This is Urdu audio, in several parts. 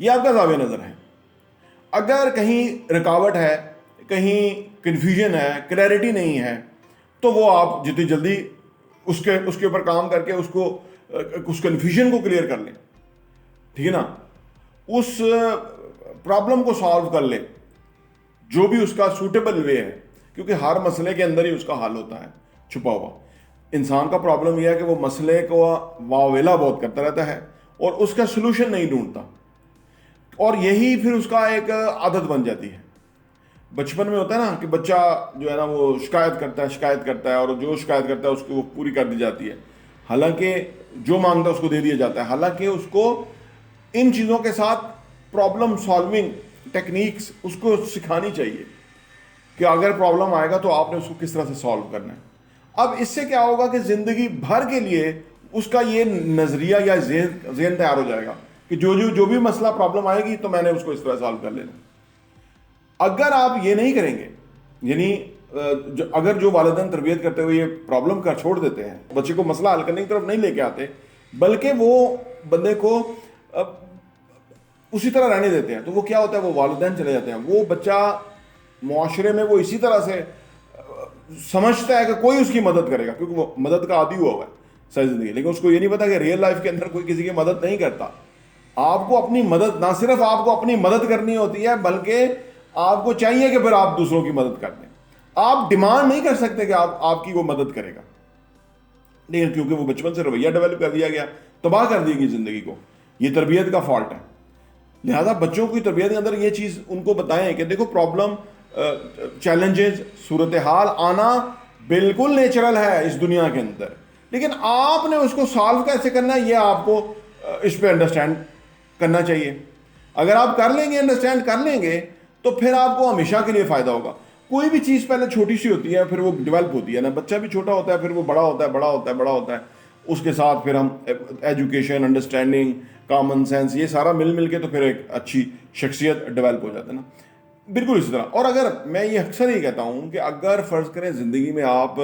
یہ آپ کا زاویہ نظر ہے. اگر کہیں رکاوٹ ہے, کہیں کنفیوژن ہے, کلیئرٹی نہیں ہے, تو وہ آپ جتنی جلدی اس کے اوپر کام کر کے اس کنفیوژن کو کلیئر کر لیں, ٹھیک ہے نا, اس پرابلم کو سالو کر لیں جو بھی اس کا سوٹیبل وے ہے, کیونکہ ہر مسئلے کے اندر ہی اس کا حل ہوتا ہے چھپا ہوا. انسان کا پرابلم یہ ہے کہ وہ مسئلے کو واویلا بہت کرتا رہتا ہے اور اس کا سلوشن نہیں ڈھونڈتا, اور یہی پھر اس کا ایک عادت بن جاتی ہے. بچپن میں ہوتا ہے نا کہ بچہ جو ہے نا وہ شکایت کرتا ہے اور جو شکایت کرتا ہے اس کو وہ پوری کر دی جاتی ہے, حالانکہ جو مانگتا ہے اس کو دے دیا جاتا ہے, حالانکہ اس کو ان چیزوں کے ساتھ پرابلم سالونگ ٹیکنیکس اس کو سکھانی چاہیے کہ اگر پرابلم آئے گا تو آپ نے اس کو کس طرح سے سالو کرنا ہے. اب اس سے کیا ہوگا کہ زندگی بھر کے لیے اس کا یہ نظریہ یا ذہن تیار ہو جائے گا کہ جو بھی مسئلہ پرابلم آئے گی تو میں نے اس کو اس طرح سالو کر لینا. اگر آپ یہ نہیں کریں گے, یعنی اگر جو والدین تربیت کرتے ہوئے یہ پرابلم کا چھوڑ دیتے ہیں, بچے کو مسئلہ حل کرنے کی طرف نہیں لے کے آتے بلکہ وہ بندے کو اسی طرح رہنے دیتے ہیں, تو وہ کیا ہوتا ہے, وہ والدین چلے جاتے ہیں, وہ بچہ معاشرے میں وہ اسی طرح سے سمجھتا ہے کہ کوئی اس کی مدد کرے گا, کیونکہ وہ مدد کا عادی ہوا ہے ساری زندگی, لیکن اس کو یہ نہیں پتا کہ ریئل لائف کے اندر کوئی کسی کی مدد نہیں کرتا. آپ کو اپنی مدد, نہ صرف آپ کو اپنی مدد کرنی ہوتی ہے بلکہ آپ کو چاہیے کہ پھر آپ دوسروں کی مدد کر دیں. آپ ڈیمانڈ نہیں کر سکتے کہ آپ کی وہ مدد کرے گا, لیکن کیونکہ وہ بچپن سے رویہ ڈیولپ کر دیا گیا, تباہ کر دی گئی زندگی کو. یہ تربیت کا فالٹ ہے. لہذا بچوں کی تربیت کے اندر یہ چیز ان کو بتائیں کہ دیکھو پرابلم, چیلنجز, صورتحال آنا بالکل نیچرل ہے اس دنیا کے اندر, لیکن آپ نے اس کو سالو کیسے کرنا ہے یہ آپ کو اس پہ انڈرسٹینڈ کرنا چاہیے. اگر آپ کر لیں گے, انڈرسٹینڈ کر لیں گے, تو پھر آپ کو ہمیشہ کے لیے فائدہ ہوگا. کوئی بھی چیز پہلے چھوٹی سی ہوتی ہے پھر وہ ڈیولپ ہوتی ہے نا, بچہ بھی چھوٹا ہوتا ہے پھر وہ بڑا ہوتا ہے, اس کے ساتھ پھر ہم ایجوکیشن, انڈرسٹینڈنگ, کامن سینس, یہ سارا مل کے تو پھر ایک اچھی شخصیت ڈیولپ ہو جاتا ہے نا. بالکل اسی طرح. اور اگر میں یہ اکثر ہی کہتا ہوں کہ اگر فرض کریں زندگی میں آپ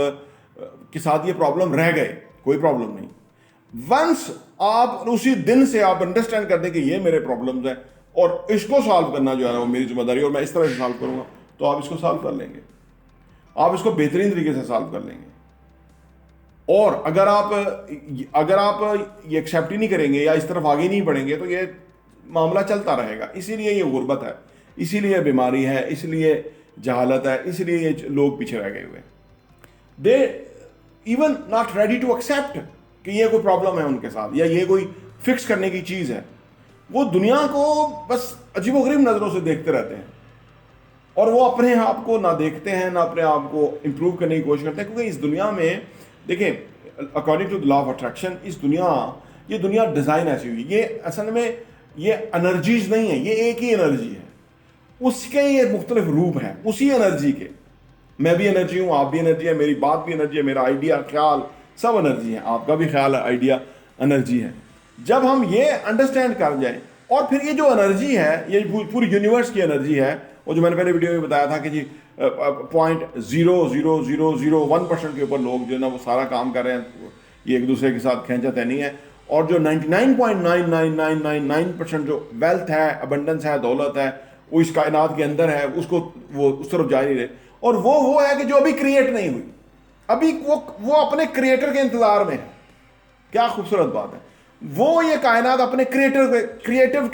کے ساتھ یہ پرابلم رہ گئے, کوئی پرابلم نہیں, ونس آپ اسی دن سے آپ انڈرسٹینڈ کر دیں کہ یہ میرے پرابلمز ہیں اور اس کو سالو کرنا جو ہے نا وہ میری ذمہ داری ہے اور میں اس طرح سے سالو کروں گا, تو آپ اس کو سالو کر لیں گے, آپ اس کو بہترین طریقے سے سالو کر لیں گے. اور اگر آپ یہ ایکسیپٹ ہی نہیں کریں گے یا اس طرف آگے نہیں بڑھیں گے تو یہ معاملہ چلتا رہے گا. اسی لیے یہ غربت ہے, اسی لیے بیماری ہے, اس لیے جہالت ہے, اس لیے یہ لوگ پیچھے رہ گئے ہوئے ہیں. They even not ready to accept کہ یہ کوئی پرابلم ہے ان کے ساتھ یا یہ کوئی فکس کرنے کی چیز ہے. وہ دنیا کو بس عجیب و غریب نظروں سے دیکھتے رہتے ہیں اور وہ اپنے آپ کو نہ دیکھتے ہیں, نہ اپنے آپ کو امپروو کرنے کی کوشش کرتے ہیں. کیونکہ اس دنیا میں دیکھیں, according to law of attraction, یہ دنیا ڈیزائن ایسی ہوئی, یہ اصل میں یہ انرجیز نہیں ہے, یہ ایک ہی انرجی ہے, اس کے یہ مختلف روپ ہیں اسی انرجی کے. میں بھی انرجی ہوں, آپ بھی انرجی ہے, میری بات بھی انرجی ہے, میرا آئیڈیا, خیال سب انرجی ہے, آپ کا بھی خیال ہے, آئیڈیا انرجی ہے. جب ہم یہ انڈرسٹینڈ کر جائیں, اور پھر یہ جو انرجی ہے یہ پوری یونیورس کی انرجی ہے, اور جو میں نے پہلے ویڈیو میں بتایا تھا کہ جی 0.0001% کے اوپر لوگ جو ہے نا وہ سارا کام کر رہے ہیں, یہ ایک دوسرے کے ساتھ کھینچا تینی ہے, اور جو 99.9999% جو ویلتھ ہے, ابنڈنس ہے, دولت ہے, وہ اس کائنات کے اندر ہے, اس کو وہ اس طرف جا نہیں رہے. اور وہ ہے کہ جو ابھی کریٹ نہیں ہوئی, ابھی وہ اپنے کریٹر کے انتظار میں ہے. کیا خوبصورت بات ہے, وہ یہ کائنات اپنے کریٹر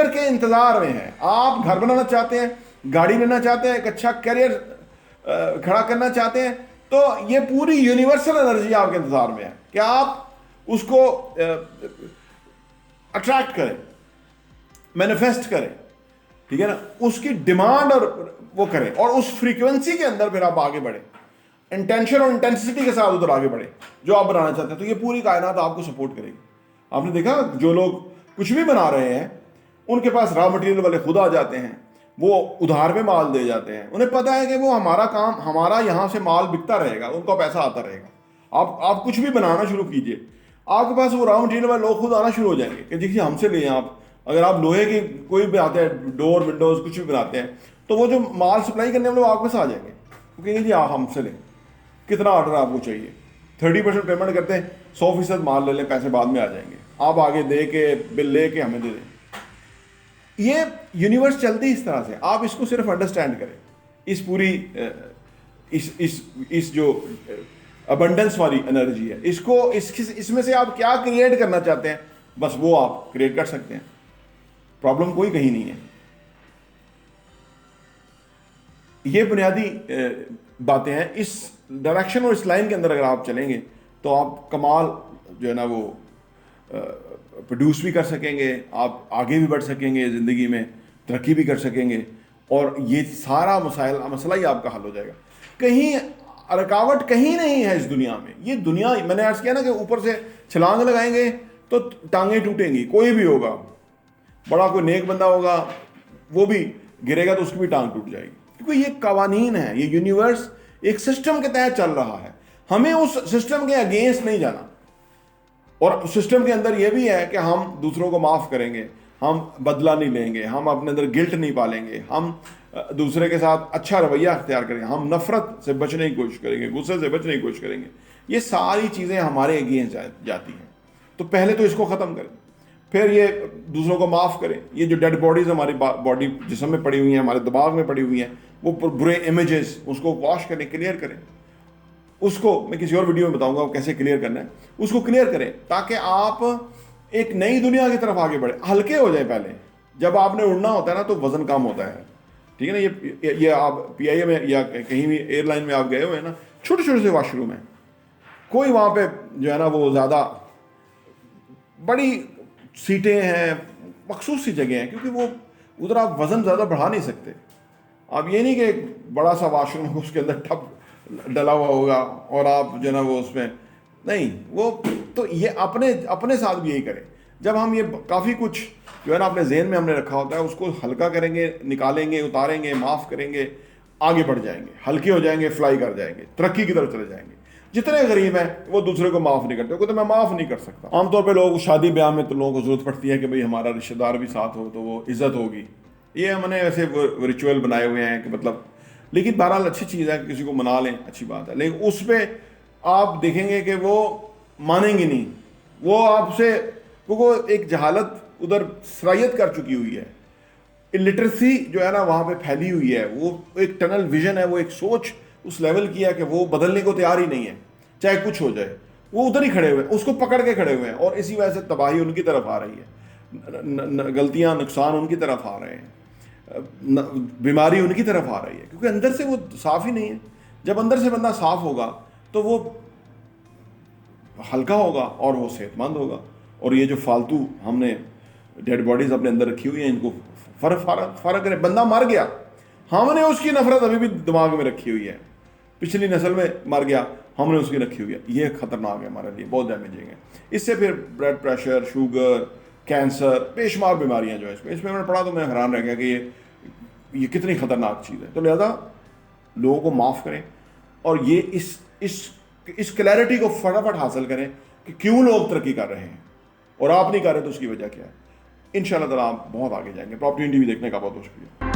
کے انتظار میں ہے. آپ گھر بنانا چاہتے ہیں, گاڑی لینا چاہتے ہیں, ایک اچھا کیریئر کھڑا کرنا چاہتے ہیں, تو یہ پوری یونیورسل انرجی آپ کے انتظار میں ہے کہ آپ اس کو اٹریکٹ کریں, مینیفیسٹ کریں, ٹھیک ہے نا, اس کی ڈیمانڈ اور وہ کریں, اور اس فریکوینسی کے اندر پھر آپ آگے بڑھیں, انٹینشن اور انٹینسٹی کے ساتھ ادھر آگے بڑھیں جو آپ بنانا چاہتے ہیں. تو یہ پوری کائنات آپ کو سپورٹ کرے گی. آپ نے دیکھا جو لوگ کچھ بھی بنا رہے ہیں ان کے پاس را مٹیریل والے خود آ جاتے ہیں, وہ ادھار پہ مال دے جاتے ہیں, انہیں پتہ ہے کہ وہ ہمارا یہاں سے مال بکتا رہے گا, ان کا پیسہ آتا رہے گا. آپ کچھ بھی بنانا شروع کیجئے, آپ کے پاس وہ را مٹیریل والے لوگ خود آنا شروع ہو جائیں گے کہ دیکھیے ہم سے لیں آپ. اگر آپ لوہے کی کوئی بھی آتے ہیں, ڈور ونڈوز کچھ بھی بناتے ہیں, تو وہ جو مال سپلائی کرنے والے لوگ آپ کے پاس آ جائیں گے, کیونکہ جی آپ ہم سے لیں, کتنا آرڈر آپ کو چاہیے, 30% پیمنٹ کرتے ہیں, 100% مال لے لیں, پیسے بعد میں آ جائیں گے, آپ آگے دے کے بل لے کے ہمیں دے دیں. یہ یونیورس چلتی اس طرح سے. آپ اس کو صرف انڈرسٹینڈ کریں, اس پوری اس جو ابنڈنس والی انرجی ہے, اس میں سے آپ کیا کریٹ کرنا چاہتے ہیں, بس وہ آپ کریٹ کر سکتے ہیں. پرابلم کوئی کہیں نہیں ہے. یہ بنیادی باتیں ہیں. اس ڈائریکشن اور اس لائن کے اندر اگر آپ چلیں گے تو آپ کمال جو ہے نا وہ پروڈیوس بھی کر سکیں گے, آپ آگے بھی بڑھ سکیں گے, زندگی میں ترقی بھی کر سکیں گے, اور یہ سارا مسئلہ ہی آپ کا حل ہو جائے گا. کہیں رکاوٹ کہیں نہیں ہے اس دنیا میں. یہ دنیا, میں نے عرض کیا نا کہ اوپر سے چھلانگ لگائیں گے تو ٹانگیں ٹوٹیں گی. کوئی بھی ہوگا, بڑا کوئی نیک بندہ ہوگا, وہ بھی گرے گا تو اس کی بھی ٹانگ ٹوٹ جائے گی, کیونکہ یہ قوانین ہیں. یہ یونیورس ایک سسٹم کے تحت چل رہا ہے. ہمیں اس سسٹم کے اگینسٹ نہیں جانا. اور سسٹم کے اندر یہ بھی ہے کہ ہم دوسروں کو معاف کریں گے, ہم بدلہ نہیں لیں گے, ہم اپنے اندر گلٹ نہیں پالیں گے, ہم دوسرے کے ساتھ اچھا رویہ اختیار کریں گے, ہم نفرت سے بچنے کی کوشش کریں گے, غصے سے بچنے کی کوشش کریں گے. یہ ساری چیزیں ہمارے اگینسٹ جاتی ہیں. تو پہلے تو اس کو ختم کریں, پھر یہ دوسروں کو معاف کریں. یہ جو ڈیڈ باڈیز ہماری باڈی جسم میں پڑی ہوئی ہیں, ہمارے دماغ میں پڑی ہوئی ہیں, وہ برے امیجز, اس کو واش کریں, کلیئر کریں. اس کو میں کسی اور ویڈیو میں بتاؤں گا کیسے کلیئر کرنا ہے. اس کو کلیئر کریں تاکہ آپ ایک نئی دنیا کی طرف آگے بڑھیں. ہلکے ہو جائیں. پہلے جب آپ نے اڑنا ہوتا ہے نا تو وزن کم ہوتا ہے, ٹھیک ہے نا. یہ آپ پی آئی اے میں یا کہیں بھی ایئر لائن میں آپ گئے ہوئے ہیں نا, چھوٹے چھوٹے سے واش روم ہیں, کوئی وہاں پہ جو ہے نا وہ زیادہ بڑی سیٹیں ہیں, مخصوص سی جگہ ہیں, کیونکہ وہ ادھر آپ وزن زیادہ بڑھا نہیں سکتے. آپ یہ نہیں کہ ایک بڑا سا واش روم اس کے اندر ٹب ڈلا ہوا ہوگا اور آپ جو ہے نا وہ اس میں نہیں, وہ تو یہ اپنے ساتھ بھی یہی کریں. جب ہم یہ کافی کچھ جو ہے نا اپنے ذہن میں ہم نے رکھا ہوتا ہے, اس کو ہلکا کریں گے, نکالیں گے, اتاریں گے, معاف کریں گے, آگے بڑھ جائیں گے, ہلکے ہو جائیں گے, فلائی کر جائیں گے, ترقی کی طرف چلے جائیں گے. جتنے غریب ہیں وہ دوسرے کو معاف نہیں کرتے, تو میں معاف نہیں کر سکتا. عام طور پہ لوگ شادی بیاہ میں تو لوگوں کو ضرورت پڑتی ہے کہ بھئی ہمارا رشتہ دار بھی ساتھ ہو تو وہ عزت ہوگی. یہ ہم نے ایسے ریچول بنائے ہوئے ہیں کہ مطلب, لیکن بہرحال اچھی چیز ہے کہ کسی کو منا لیں, اچھی بات ہے. لیکن اس پہ آپ دیکھیں گے کہ وہ مانیں گے نہیں. وہ آپ سے, کیونکہ ایک جہالت ادھر سرایت کر چکی ہوئی ہے. الٹریسی جو ہے نا وہاں پہ پھیلی ہوئی ہے, وہ ایک ٹنل ویژن ہے, وہ ایک سوچ اس لیول کی ہے کہ وہ بدلنے کو تیار ہی نہیں ہے, چاہے کچھ ہو جائے. وہ ادھر ہی کھڑے ہوئے ہیں, اس کو پکڑ کے کھڑے ہوئے ہیں, اور اسی وجہ سے تباہی ان کی طرف آ رہی ہے, غلطیاں نقصان ان کی طرف آ رہے ہیں, بیماری ان کی طرف آ رہی ہے, کیونکہ اندر سے وہ صاف ہی نہیں ہے. جب اندر سے بندہ صاف ہوگا تو وہ ہلکا ہوگا اور وہ صحت مند ہوگا. اور یہ جو فالتو ہم نے ڈیڈ باڈیز اپنے اندر رکھی ہوئی ہیں, ان کو فرق کریں. بندہ مر گیا, ہم نے اس کی نفرت ابھی بھی دماغ میں رکھی ہوئی ہے, پچھلی نسل میں مر گیا, ہم نے اس کی رکھی ہوئی ہے. یہ خطرناک ہے ہمارے لیے, بہت ڈیمیجنگ ہے. اس سے پھر بلڈ پریشر, شوگر, کینسر, بے شمار بیماریاں جو ہیں اس میں نے پڑھا تو میں حیران رہ گیا کہ یہ کتنی خطرناک چیز ہے. تو لہذا لوگوں کو معاف کریں, اور یہ اس کلیئرٹی کو فٹافٹ حاصل کریں کہ کیوں لوگ ترقی کر رہے ہیں اور آپ نہیں کر رہے تو اس کی وجہ کیا ہے. ان شاء اللہ تعالیٰ آپ بہت آگے جائیں گے. پراپرٹی ٹی وی دیکھنے کا بہت بہت شکریہ.